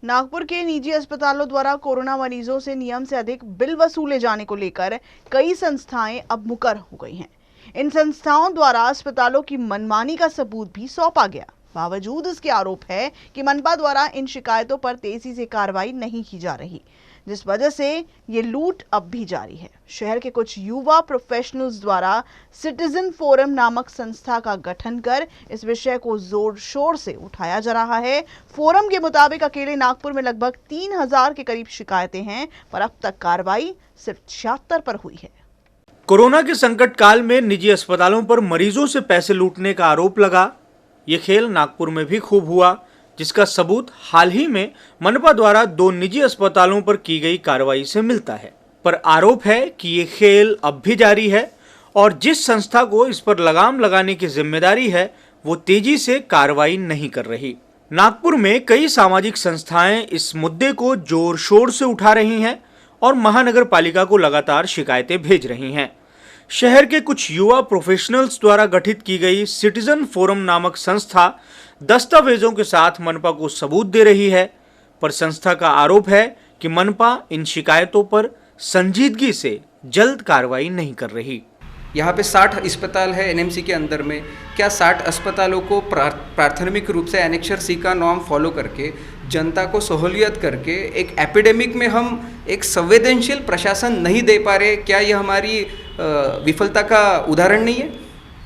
नागपुर के निजी अस्पतालों द्वारा कोरोना मरीजों से नियम से अधिक बिल वसूले जाने को लेकर कई संस्थाएं अब मुकर हो गई हैं। इन संस्थाओं द्वारा अस्पतालों की मनमानी का सबूत भी सौंपा गया। बावजूद इसके आरोप है कि मनपा द्वारा इन शिकायतों पर तेजी से कार्रवाई नहीं की जा रही, जिस वजह से ये लूट अब भी जारी है। शहर के कुछ युवा प्रोफेशनल्स द्वारा सिटीजन फोरम नामक संस्था का गठन कर इस विषय को जोर शोर से उठाया जा रहा है। फोरम के मुताबिक अकेले नागपुर में लगभग 3000 के करीब शिकायतें हैं, पर अब तक कार्रवाई सिर्फ 76 पर हुई है। कोरोना के संकट काल में निजी अस्पतालों पर मरीजों से पैसे लूटने का आरोप लगा। ये खेल नागपुर में भी खूब हुआ, जिसका सबूत हाल ही में मनपा द्वारा 2 निजी अस्पतालों पर की गई कार्रवाई से मिलता है। पर आरोप है कि ये खेल अब भी जारी है और जिस संस्था को इस पर लगाम लगाने की जिम्मेदारी है वो तेजी से कार्रवाई नहीं कर रही। नागपुर में कई सामाजिक संस्थाएं इस मुद्दे को जोर शोर से उठा रही हैं और महानगर पालिका को लगातार शिकायतें भेज रही हैं। शहर के कुछ युवा प्रोफेशनल्स द्वारा गठित की गई सिटीजन फोरम नामक संस्था दस्तावेजों के साथ मनपा को सबूत दे रही है, पर संस्था का आरोप है कि मनपा इन शिकायतों पर संजीदगी से जल्द कार्रवाई नहीं कर रही। यहाँ पे 60 अस्पताल है एनएमसी के अंदर में। क्या 60 अस्पतालों को प्राथमिक रूप से एनेक्सर सी का नॉर्म फॉलो करके जनता को सहूलियत करके एक एपिडेमिक में हम एक संवेदनशील प्रशासन नहीं दे पा रहे? क्या ये हमारी विफलता का उदाहरण नहीं है?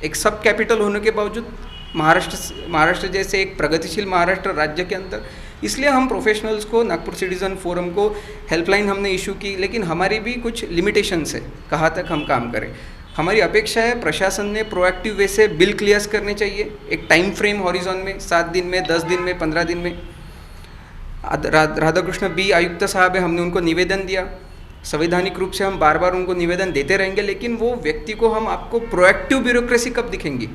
एक सब कैपिटल होने के बावजूद महाराष्ट्र जैसे एक प्रगतिशील महाराष्ट्र राज्य के अंदर, इसलिए हम प्रोफेशनल्स को नागपुर सिटीजन फोरम को हेल्पलाइन हमने इशू की, लेकिन हमारी भी कुछ लिमिटेशंस है कहाँ तक हम काम करें। हमारी अपेक्षा है प्रशासन ने प्रोएक्टिव वे से बिल क्लियर्स करने चाहिए, एक टाइम फ्रेम हॉरिजॉन में 7 दिन में, 10 दिन में, 15 दिन में। राधाकृष्ण बी आयुक्त साहब है, हमने उनको निवेदन दिया। संवैधानिक रूप से हम बार बार उनको निवेदन देते रहेंगे, लेकिन वो व्यक्ति को हम आपको प्रोएक्टिव ब्यूरोक्रेसी कब दिखेंगी?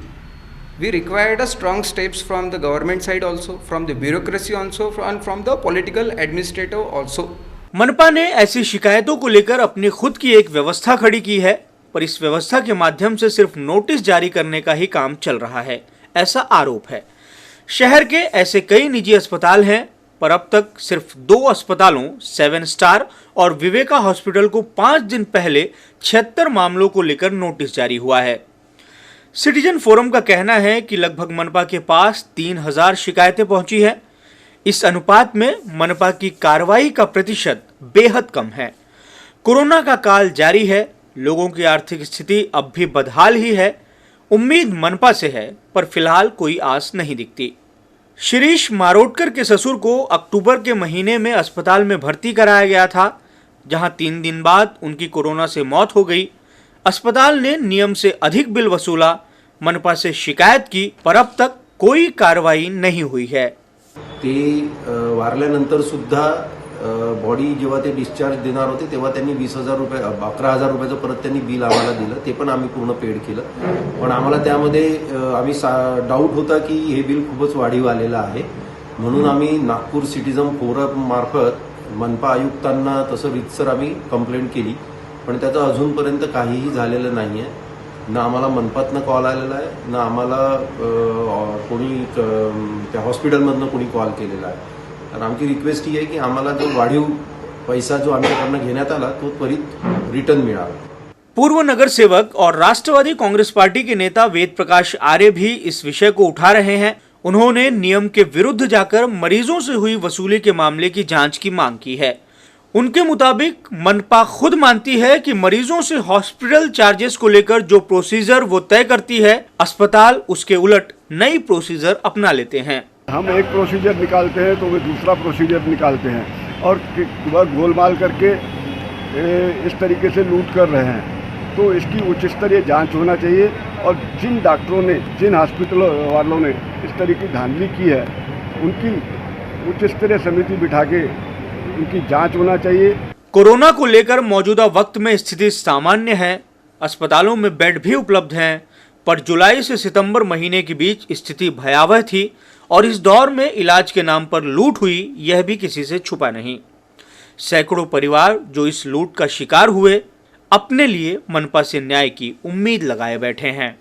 We required a strong steps from the government side also, from the bureaucracy also, and from the political administrator also. मनपा ने ऐसी शिकायतों को लेकर अपनी खुद की एक व्यवस्था खड़ी की है, पर इस व्यवस्था के माध्यम से सिर्फ नोटिस जारी करने का ही काम चल रहा है, ऐसा आरोप है। शहर के ऐसे कई निजी अस्पताल हैं, पर अब तक सिर्फ 2 अस्पतालों 7 स्टार और विवेका हॉस्पिटल को 5 दिन पहले 76 मामलों को लेकर नोटिस जारी हुआ है। सिटीजन फोरम का कहना है कि लगभग मनपा के पास 3000 शिकायतें पहुंची है। इस अनुपात में मनपा की कार्रवाई का प्रतिशत बेहद कम है। कोरोना का काल जारी है, लोगों की आर्थिक स्थिति अब भी बदहाल ही है। उम्मीद मनपा से है, पर फिलहाल कोई आस नहीं दिखती। शिरीष मारोटकर के ससुर को अक्टूबर के महीने में अस्पताल में भर्ती कराया गया था, जहां 3 दिन बाद उनकी कोरोना से मौत हो गई। अस्पताल ने नियम से अधिक बिल वसूला, मनपा से शिकायत की, पर अब तक कोई कार्रवाई नहीं हुई है। ते वारल्यानंतर सुद्धा बॉडी जेव्हा ते डिस्चार्ज देणार होते तेव्हा त्यांनी 20,000 रुपये 11,000 रुपयाचं परत त्यांनी बिल आम्हाला दिलं, ते पण आम्ही पूर्ण पेड केलं। पण आम्हाला त्यामध्ये आम्ही डाऊट होता की हे बिल खूपच वाढीव आलेलं आहे, म्हणून आम्ही नागपूर सिटीजन फोरम मार्फत मनपा आयुक्तांना तसं रितसर आम्ही कंप्लेंट केली, पण त्याचं अजूनपर्यंत काहीही झालेलं नाहीये। ना आम्हाला मनपातनं कॉल आलेला आहे, ना आम्हाला कोणी त्या हॉस्पिटलमधनं कोणी कॉल केलेला आहे। तर आमची रिक्वेस्ट ही आहे की आम्हाला जो वाढीव पैसा जो आमच्याकडनं घेण्यात आला तो त्वरित रिटर्न मिळावा। पूर्व नगर सेवक और राष्ट्रवादी कांग्रेस पार्टी के नेता वेद प्रकाश आर्य भी इस विषय को उठा रहे हैं। उन्होंने नियम के विरुद्ध जाकर मरीजों से हुई वसूली के मामले की जांच की मांग की है। उनके मुताबिक मनपा खुद मानती है कि मरीजों से हॉस्पिटल चार्जेस को लेकर जो प्रोसीजर वो तय करती है, अस्पताल उसके उलट नई प्रोसीजर अपना लेते हैं। हम एक प्रोसीजर निकालते हैं तो वे दूसरा प्रोसीजर निकालते हैं और वह गोलमाल करके इस तरीके से लूट कर रहे हैं। तो इसकी उच्च स्तरीय जांच होना चाहिए और जिन डॉक्टरों ने, जिन हॉस्पिटल वालों ने इस तरह की धांधली की है, उनकी उच्च स्तरीय समिति बिठा के उनकी जांच होना चाहिए। कोरोना को लेकर मौजूदा वक्त में स्थिति सामान्य है, अस्पतालों में बेड भी उपलब्ध हैं, पर जुलाई से सितंबर महीने के बीच स्थिति भयावह थी और इस दौर में इलाज के नाम पर लूट हुई, यह भी किसी से छुपा नहीं। सैकड़ों परिवार जो इस लूट का शिकार हुए, अपने लिए मनपा से न्याय की उम्मीद लगाए बैठे हैं।